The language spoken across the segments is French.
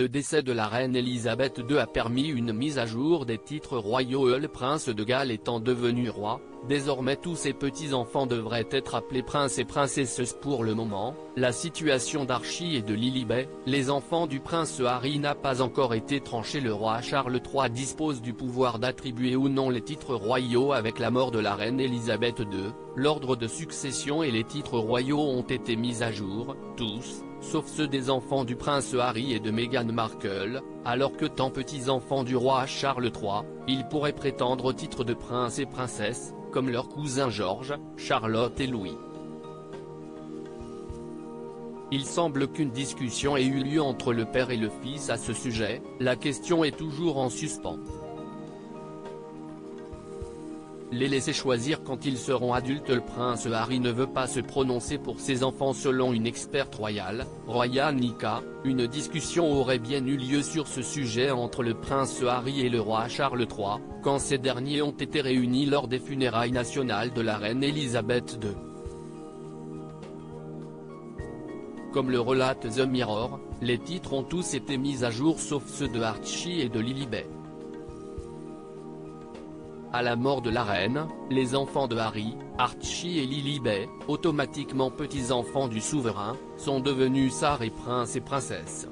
Le décès de la reine Elisabeth II a permis une mise à jour des titres royaux. Le prince de Galles étant devenu roi, désormais tous ses petits-enfants devraient être appelés princes et princesses. Pour le moment, la situation d'Archie et de Lilibet, les enfants du prince Harry, n'a pas encore été tranchée. Le roi Charles III dispose du pouvoir d'attribuer ou non les titres royaux avec la mort de la reine Elisabeth II. L'ordre de succession et les titres royaux ont été mis à jour, tous, sauf ceux des enfants du prince Harry et de Meghan Markle, alors que tant petits-enfants du roi Charles III, ils pourraient prétendre au titre de prince et princesse, comme leurs cousins George, Charlotte et Louis. Il semble qu'une discussion ait eu lieu entre le père et le fils à ce sujet. La question est toujours en suspens. Les laisser choisir quand ils seront adultes. Le prince Harry ne veut pas se prononcer pour ses enfants selon une experte royale, Roya Nika. Une discussion aurait bien eu lieu sur ce sujet entre le prince Harry et le roi Charles III, quand ces derniers ont été réunis lors des funérailles nationales de la reine Elisabeth II. Comme le relate The Mirror, les titres ont tous été mis à jour sauf ceux de Archie et de Lilibet. À la mort de la reine, les enfants de Harry, Archie et Lilibet, automatiquement petits-enfants du souverain, sont devenus Sar et princes et princesses.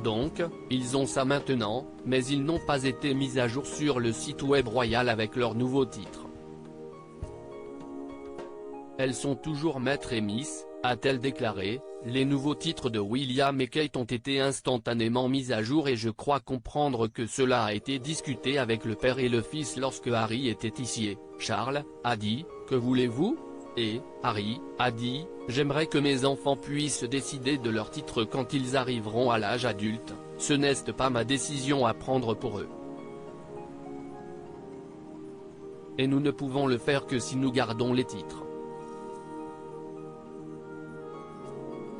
Donc, ils ont ça maintenant, mais ils n'ont pas été mis à jour sur le site web royal avec leurs nouveaux titres. Elles sont toujours maître et miss, a-t-elle déclaré. Les nouveaux titres de William et Kate ont été instantanément mis à jour et je crois comprendre que cela a été discuté avec le père et le fils lorsque Harry était ici. Charles a dit « Que voulez-vous » et Harry a dit « J'aimerais que mes enfants puissent décider de leur titre quand ils arriveront à l'âge adulte, ce n'est pas ma décision à prendre pour eux. Et nous ne pouvons le faire que si nous gardons les titres.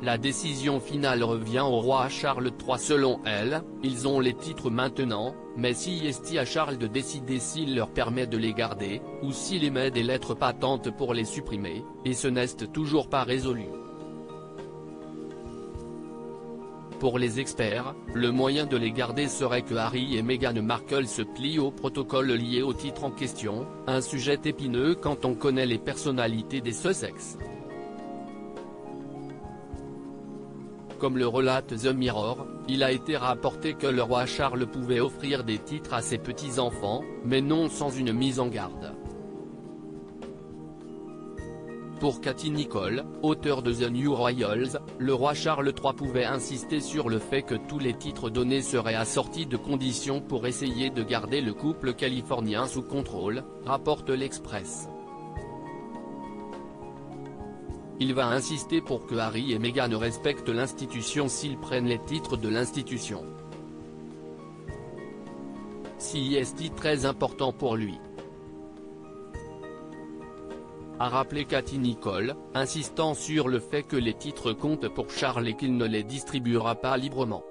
La décision finale revient au roi Charles III. Selon elle, ils ont les titres maintenant, mais si est à Charles de décider s'il leur permet de les garder, ou s'il émet des lettres patentes pour les supprimer, et ce n'est toujours pas résolu. Pour les experts, le moyen de les garder serait que Harry et Meghan Markle se plient au protocole lié au titre en question, un sujet épineux quand on connaît les personnalités des Sussex. Comme le relate The Mirror, il a été rapporté que le roi Charles pouvait offrir des titres à ses petits-enfants, mais non sans une mise en garde. Pour Katie Nicholl, auteur de The New Royals, le roi Charles III pouvait insister sur le fait que tous les titres donnés seraient assortis de conditions pour essayer de garder le couple californien sous contrôle, rapporte l'Express. Il va insister pour que Harry et Meghan respectent l'institution s'ils prennent les titres de l'institution. C'est très important pour lui, a rappelé Katie Nicholl, insistant sur le fait que les titres comptent pour Charles et qu'il ne les distribuera pas librement.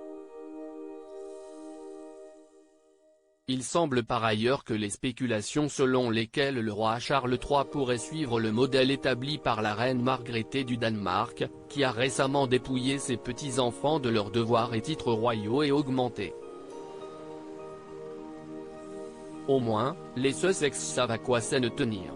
Il semble par ailleurs que les spéculations selon lesquelles le roi Charles III pourrait suivre le modèle établi par la reine Margrethe du Danemark, qui a récemment dépouillé ses petits-enfants de leurs devoirs et titres royaux et augmenté. Au moins, les Sussex savent à quoi s'en tenir.